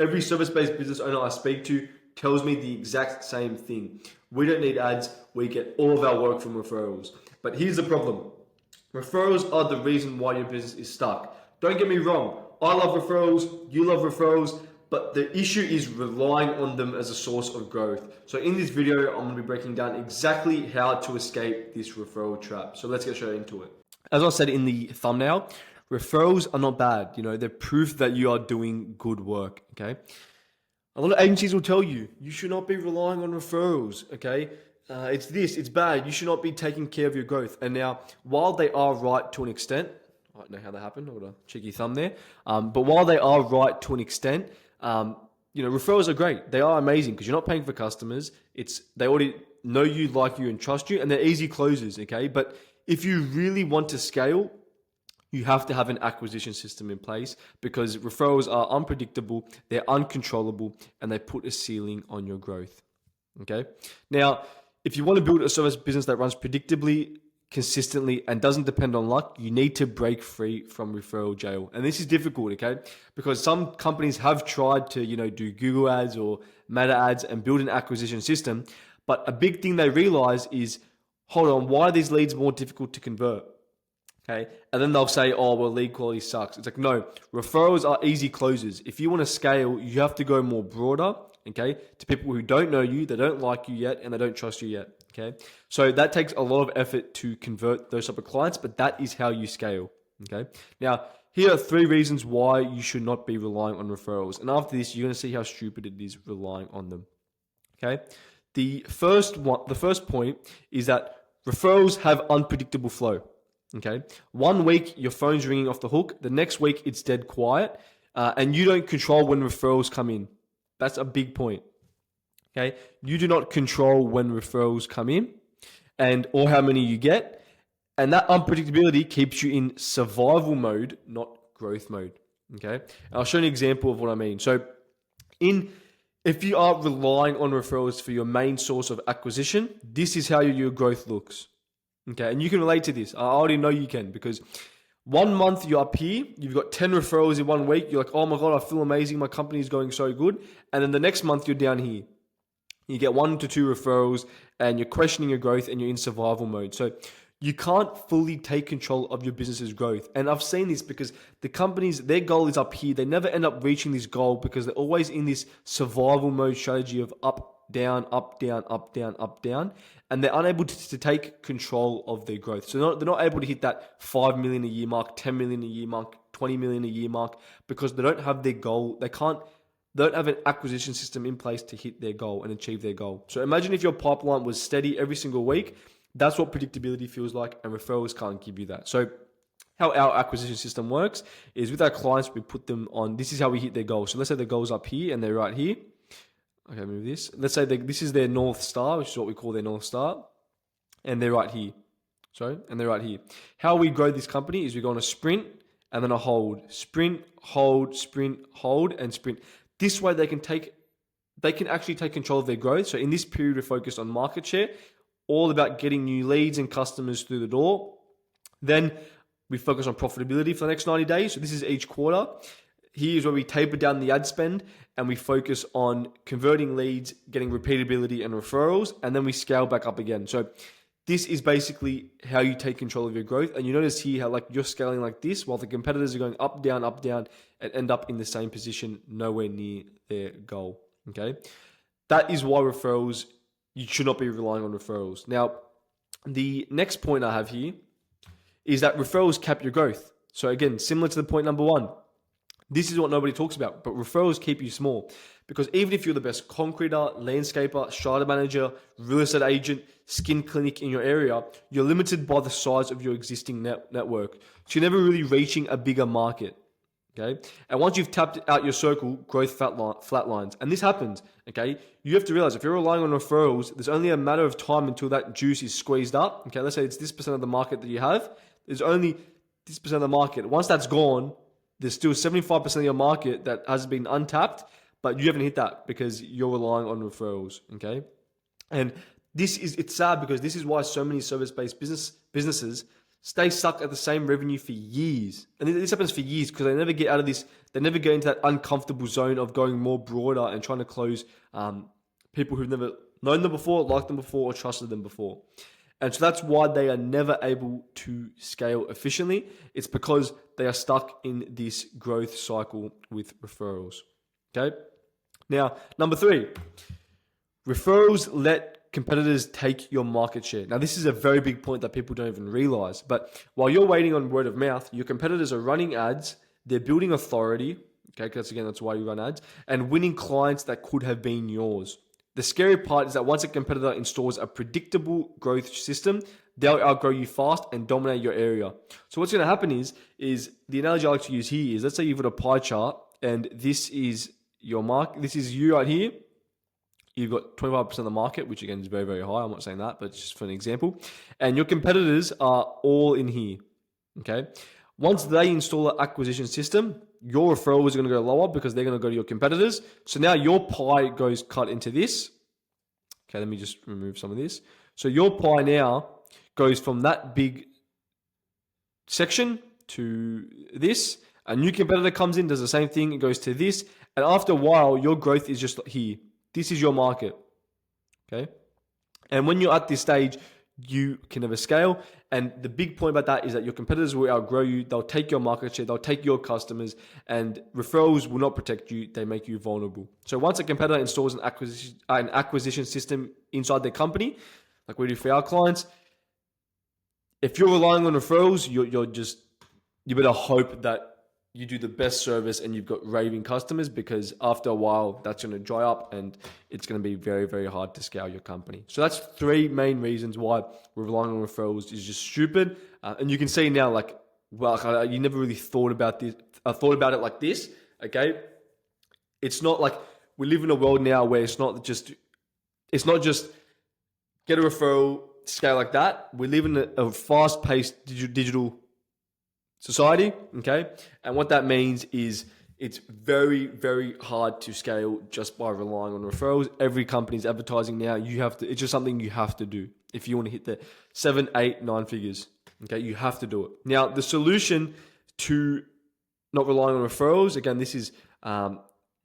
Every service-based business owner I speak to tells me the exact same thing. We don't need ads. We get all of our work from referrals. But here's the problem. Referrals are the reason why your business is stuck. Don't get me wrong. I love referrals. You love referrals. But the issue is relying on them as a source of growth. So in this video, I'm going to be breaking down exactly how to escape this referral trap. So let's get straight into it. As I said in the thumbnail, referrals are not bad. They're proof that you are doing good work. Okay. A lot of agencies will tell you, you should not be relying on referrals. Okay. It's bad. You should not be taking care of your growth. And now, while they are right to an extent, I don't know how that happened. I got a cheeky thumb there. But while they are right to an extent, referrals are great. They are amazing because you're not paying for customers. They already know you, like you, and trust you, and they're easy closes. Okay, but if you really want to scale, you have to have an acquisition system in place because referrals are unpredictable, they're uncontrollable, and they put a ceiling on your growth. Okay, now if you want to build a service business that runs predictably, consistently, and doesn't depend on luck, you need to break free from referral jail. And this is difficult, okay? Because some companies have tried to, do Google ads or Meta ads and build an acquisition system. But a big thing they realize is, hold on, why are these leads more difficult to convert? Okay. And then they'll say, oh, well, lead quality sucks. It's like, no, referrals are easy closes. If you want to scale, you have to go more broader, okay, to people who don't know you, they don't like you yet, and they don't trust you yet. Okay, so that takes a lot of effort to convert those type of clients, but that is how you scale. Okay, now here are 3 reasons why you should not be relying on referrals, and after this, you're going to see how stupid it is relying on them. Okay, the first point is that referrals have unpredictable flow. Okay, 1 week your phone's ringing off the hook, the next week it's dead quiet, and you don't control when referrals come in. That's a big point. Okay, you do not control when referrals come in or how many you get. And that unpredictability keeps you in survival mode, not growth mode. Okay, and I'll show you an example of what I mean. So if you are relying on referrals for your main source of acquisition, this is how your growth looks. Okay, and you can relate to this. I already know you can because 1 month you're up here, you've got 10 referrals in 1 week. You're like, oh my God, I feel amazing. My company is going so good. And then the next month you're down here. You get 1 to 2 referrals and you're questioning your growth and you're in survival mode. So you can't fully take control of your business's growth. And I've seen this because the companies, their goal is up here. They never end up reaching this goal because they're always in this survival mode strategy of up, down, up, down, up, down, up, down. And they're unable to take control of their growth. So they're not able to hit that 5 million a year mark, 10 million a year mark, 20 million a year mark because they don't have their goal. They don't have an acquisition system in place to hit their goal and achieve their goal. So imagine if your pipeline was steady every single week. That's what predictability feels like, and referrals can't give you that. So how our acquisition system works is with our clients, we put them on, this is how we hit their goal. So let's say the goal's up here and they're right here. Okay, move this. Let's say this is their North Star, which is what we call their North Star, and they're right here. And they're right here. How we grow this company is we go on a sprint and then a hold. Sprint, hold, and sprint. This way they can actually take control of their growth. So in this period, we're focused on market share, all about getting new leads and customers through the door. Then we focus on profitability for the next 90 days. So this is each quarter. Here's where we taper down the ad spend and we focus on converting leads, getting repeatability and referrals, and then we scale back up again. So this is basically how you take control of your growth. And you notice here how you're scaling like this while the competitors are going up, down, and end up in the same position, nowhere near their goal. Okay. That is why referrals, you should not be relying on referrals. Now, the next point I have here is that referrals cap your growth. So again, similar to the point number 1, this is what nobody talks about, but referrals keep you small because even if you're the best concreter, landscaper, strata manager, real estate agent, skin clinic in your area, you're limited by the size of your existing network. So you're never really reaching a bigger market. Okay. And once you've tapped out your circle, growth flatlines. And this happens. Okay. You have to realize if you're relying on referrals, there's only a matter of time until that juice is squeezed up. Okay. Let's say it's this % of the market that you have. There's only this % of the market. Once that's gone, there's still 75% of your market that has been untapped, but you haven't hit that because you're relying on referrals. Okay. And it's sad because this is why so many service-based businesses stay stuck at the same revenue for years. And this happens for years because they never get out of this, they never get into that uncomfortable zone of going more broader and trying to close people who've never known them before, liked them before, or trusted them before. And so that's why they are never able to scale efficiently. It's because they are stuck in this growth cycle with referrals. Okay. Now, number 3, referrals let competitors take your market share. Now, this is a very big point that people don't even realize. But while you're waiting on word of mouth, your competitors are running ads, they're building authority. Okay, because again, that's why you run ads, and winning clients that could have been yours. The scary part is that once a competitor installs a predictable growth system, they'll outgrow you fast and dominate your area. So what's going to happen is the analogy I like to use here is, let's say you've got a pie chart and this is your market. This is you right here. You've got 25% of the market, which again is very, very high. I'm not saying that, but just for an example. And your competitors are all in here. Okay. Once they install an acquisition system, your referral is going to go lower because they're going to go to your competitors. So now your pie goes cut into this. Okay, let me just remove some of this. So your pie now goes from that big section to this. A new competitor comes in, does the same thing. It goes to this. And after a while, your growth is just here. This is your market. Okay. And when you're at this stage, you can never scale. And the big point about that is that your competitors will outgrow you. They'll take your market share. They'll take your customers, and referrals will not protect you. They make you vulnerable. So once a competitor installs an acquisition system inside their company, like we do for our clients, if you're relying on referrals, you better hope that you do the best service and you've got raving customers, because after a while that's going to dry up and it's going to be very, very hard to scale your company. So that's 3 main reasons why relying on referrals is just stupid. And you can see now, like, well, you never really thought about this. I thought about it like this. Okay. It's not like we live in a world now where it's not just get a referral, scale like that. We live in a fast-paced digital society, okay? And what that means is it's very, very hard to scale just by relying on referrals. Every company's advertising now. It's just something you have to do if you want to hit the 7, 8, 9 figures, okay? You have to do it. Now, the solution to not relying on referrals, again, this is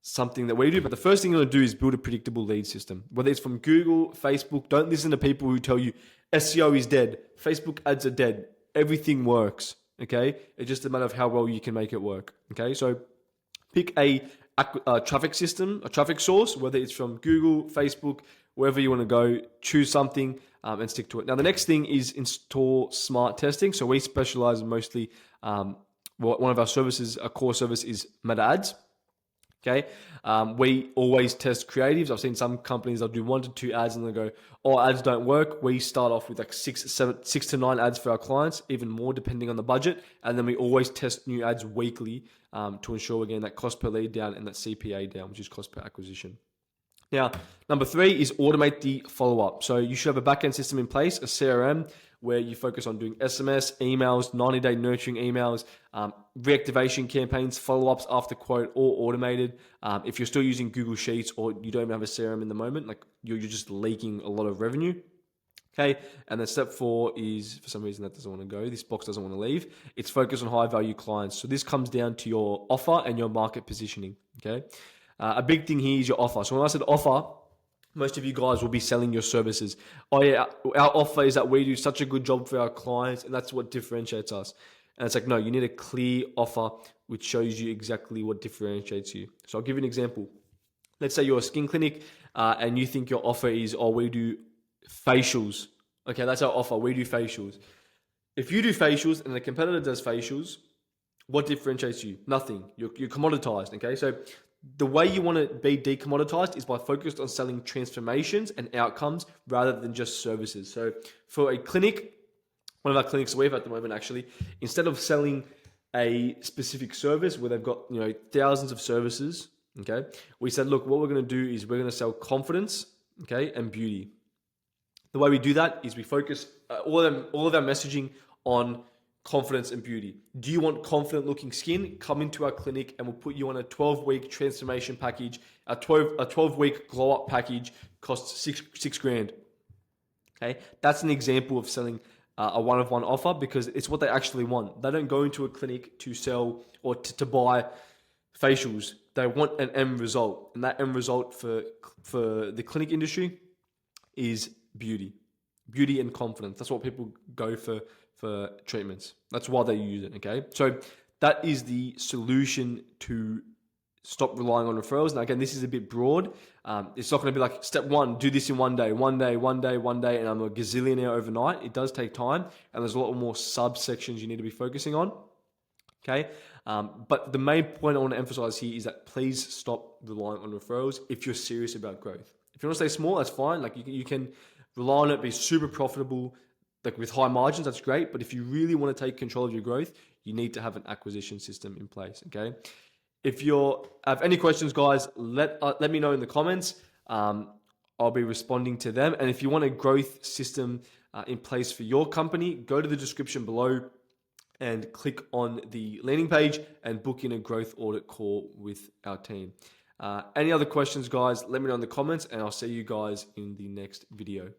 something that we do, but the first thing you want to do is build a predictable lead system. Whether it's from Google, Facebook, don't listen to people who tell you SEO is dead, Facebook ads are dead. Everything works. Okay, it's just a matter of how well you can make it work. Okay, so pick a traffic system, a traffic source, whether it's from Google, Facebook, wherever you want to go. Choose something and stick to it. Now, the next thing is install smart testing. So we specialize mostly. One of our services, a core service, is Meta Ads. Okay, we always test creatives. I've seen some companies, they'll do 1 to 2 ads and they'll go, oh, ads don't work. We start off with like 6 to 9 ads for our clients, even more depending on the budget. And then we always test new ads weekly to ensure we're getting that cost per lead down and that CPA down, which is cost per acquisition. Now, number 3 is automate the follow-up. So you should have a backend system in place, a CRM, where you focus on doing SMS, emails, 90-day nurturing emails, reactivation campaigns, follow-ups after quote, all automated. If you're still using Google Sheets or you don't even have a CRM in the moment, like you're just leaking a lot of revenue. Okay, and then step 4 is, for some reason that doesn't want to go, this box doesn't want to leave. It's focus on high-value clients. So this comes down to your offer and your market positioning, okay? A big thing here is your offer. So when I said offer, most of you guys will be selling your services. Oh yeah, our offer is that we do such a good job for our clients and that's what differentiates us. And it's like, no, you need a clear offer which shows you exactly what differentiates you. So I'll give you an example. Let's say you're a skin clinic and you think your offer is, oh, we do facials. Okay, that's our offer. We do facials. If you do facials and the competitor does facials, what differentiates you? Nothing. You're commoditized, okay? So the way you want to be decommoditized is by focused on selling transformations and outcomes rather than just services. So for a clinic, one of our clinics we have at the moment actually, instead of selling a specific service where they've got thousands of services, okay, we said, look, what we're going to do is we're going to sell confidence, okay, and beauty. The way we do that is we focus all of our messaging on confidence and beauty. Do you want confident looking skin? Come into our clinic and we'll put you on a 12-week transformation package. A 12-week glow up package costs six grand. Okay, that's an example of selling a one-of-one offer because it's what they actually want. They don't go into a clinic to sell or to buy facials. They want an end result, and that end result for the clinic industry is beauty and confidence. That's what people go for treatments. That's why they use it. Okay, so that is the solution to stop relying on referrals. Now, again, this is a bit broad. It's not going to be like step one, do this in one day, and I'm a gazillionaire overnight. It does take time, and there's a lot more subsections you need to be focusing on. Okay, but the main point I want to emphasize here is that please stop relying on referrals if you're serious about growth. If you want to stay small, that's fine. Like you can rely on it, be super profitable, like with high margins, that's great. But if you really want to take control of your growth, you need to have an acquisition system in place. Okay. If you have any questions, guys, let me know in the comments. I'll be responding to them. And if you want a growth system in place for your company, go to the description below and click on the landing page and book in a growth audit call with our team. Any other questions, guys, let me know in the comments, and I'll see you guys in the next video.